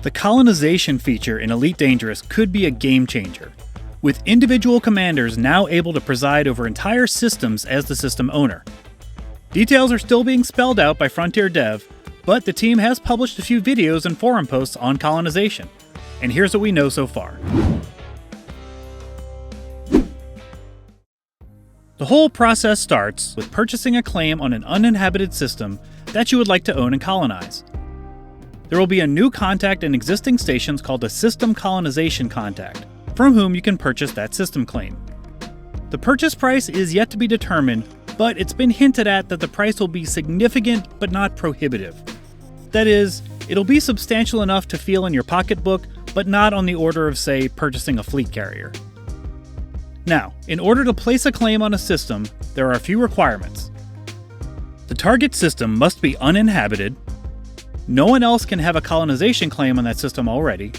The colonization feature in Elite Dangerous could be a game changer, with individual commanders now able to preside over entire systems as the system owner. Details are still being spelled out by Frontier Dev, but the team has published a few videos and forum posts on colonization, and here's what we know so far. The whole process starts with purchasing a claim on an uninhabited system that you would like to own and colonize. There will be a new contact in existing stations called a System Colonization Contact, from whom you can purchase that system claim. The purchase price is yet to be determined, but it's been hinted at that the price will be significant but not prohibitive. That is, it'll be substantial enough to feel in your pocketbook, but not on the order of, say, purchasing a fleet carrier. Now, in order to place a claim on a system, there are a few requirements. The target system must be uninhabited, no one else can have a colonization claim on that system already,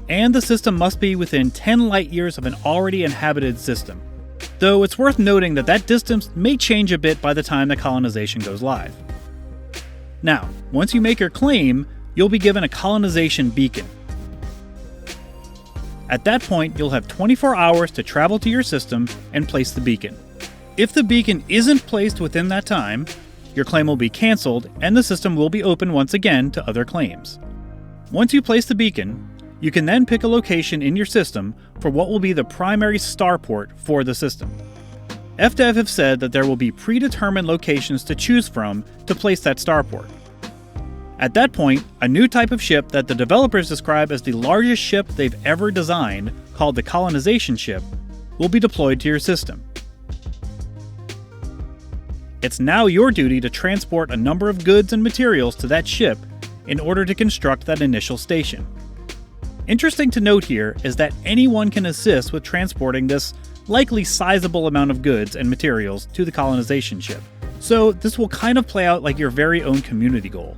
and the system must be within 10 light years of an already inhabited system, though it's worth noting that that distance may change a bit by the time the colonization goes live. Now, once you make your claim, you'll be given a colonization beacon. At that point, you'll have 24 hours to travel to your system and place the beacon. If the beacon isn't placed within that time, your claim will be cancelled and the system will be open once again to other claims. Once you place the beacon, you can then pick a location in your system for what will be the primary starport for the system. FDev have said that there will be predetermined locations to choose from to place that starport. At that point, a new type of ship that the developers describe as the largest ship they've ever designed, called the Colonization ship, will be deployed to your system. It's now your duty to transport a number of goods and materials to that ship in order to construct that initial station. Interesting to note here is that anyone can assist with transporting this likely sizable amount of goods and materials to the colonization ship, so this will kind of play out like your very own community goal.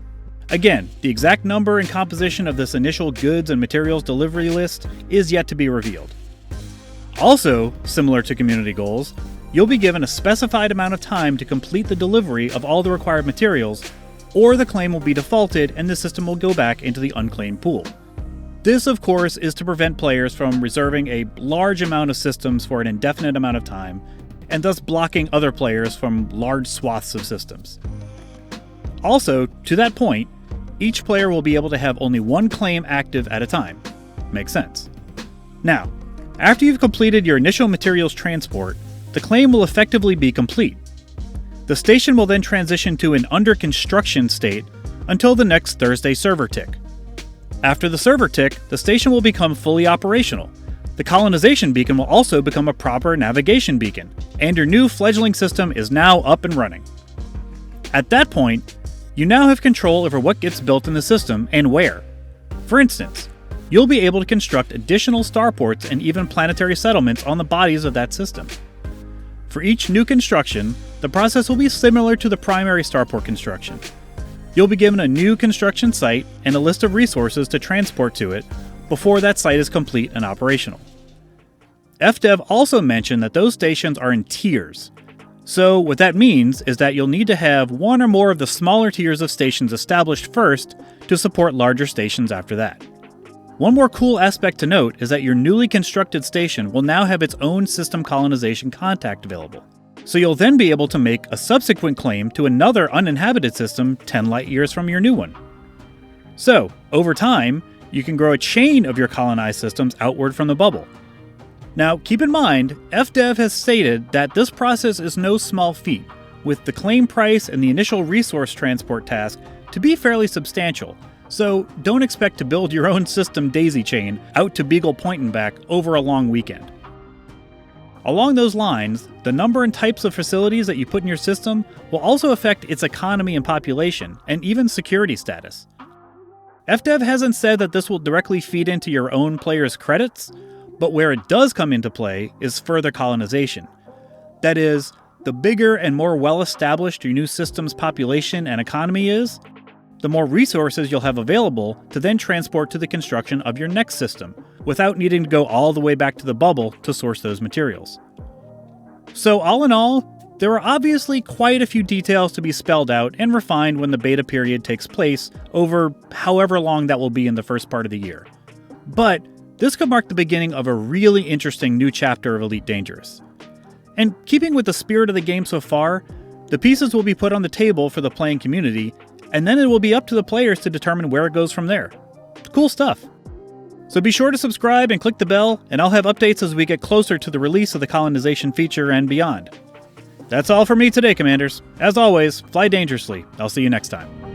Again, the exact number and composition of this initial goods and materials delivery list is yet to be revealed. Also, similar to community goals, you'll be given a specified amount of time to complete the delivery of all the required materials, or the claim will be defaulted and the system will go back into the unclaimed pool. This, of course, is to prevent players from reserving a large amount of systems for an indefinite amount of time, and thus blocking other players from large swaths of systems. Also, to that point, each player will be able to have only one claim active at a time. Makes sense. Now, after you've completed your initial materials transport, the claim will effectively be complete. The station will then transition to an under construction state until the next Thursday server tick. After the server tick, the station will become fully operational. The colonization beacon will also become a proper navigation beacon, and your new fledgling system is now up and running. At that point, you now have control over what gets built in the system and where. For instance, you'll be able to construct additional starports and even planetary settlements on the bodies of that system. For each new construction, the process will be similar to the primary starport construction. You'll be given a new construction site and a list of resources to transport to it before that site is complete and operational. FDev also mentioned that those stations are in tiers. So what that means is that you'll need to have one or more of the smaller tiers of stations established first to support larger stations after that. One more cool aspect to note is that your newly constructed station will now have its own system colonization contact available. So you'll then be able to make a subsequent claim to another uninhabited system 10 light years from your new one. So, over time, you can grow a chain of your colonized systems outward from the bubble. Now, keep in mind, FDev has stated that this process is no small feat, with the claim price and the initial resource transport task to be fairly substantial, so don't expect to build your own system daisy chain out to Beagle Point and back over a long weekend. Along those lines, the number and types of facilities that you put in your system will also affect its economy and population, and even security status. FDev hasn't said that this will directly feed into your own players' credits, but where it does come into play is further colonization. That is, the bigger and more well-established your new system's population and economy is, the more resources you'll have available to then transport to the construction of your next system, without needing to go all the way back to the bubble to source those materials. So all in all, There are obviously quite a few details to be spelled out and refined when the beta period takes place over however long that will be in the first part of the year. But this could mark the beginning of a really interesting new chapter of Elite Dangerous. And keeping with the spirit of the game so far, the pieces will be put on the table for the playing community, and then it will be up to the players to determine where it goes from there. Cool stuff. So be sure to subscribe and click the bell, and I'll have updates as we get closer to the release of the colonization feature and beyond. That's all for me today, Commanders. As always, fly dangerously. I'll see you next time.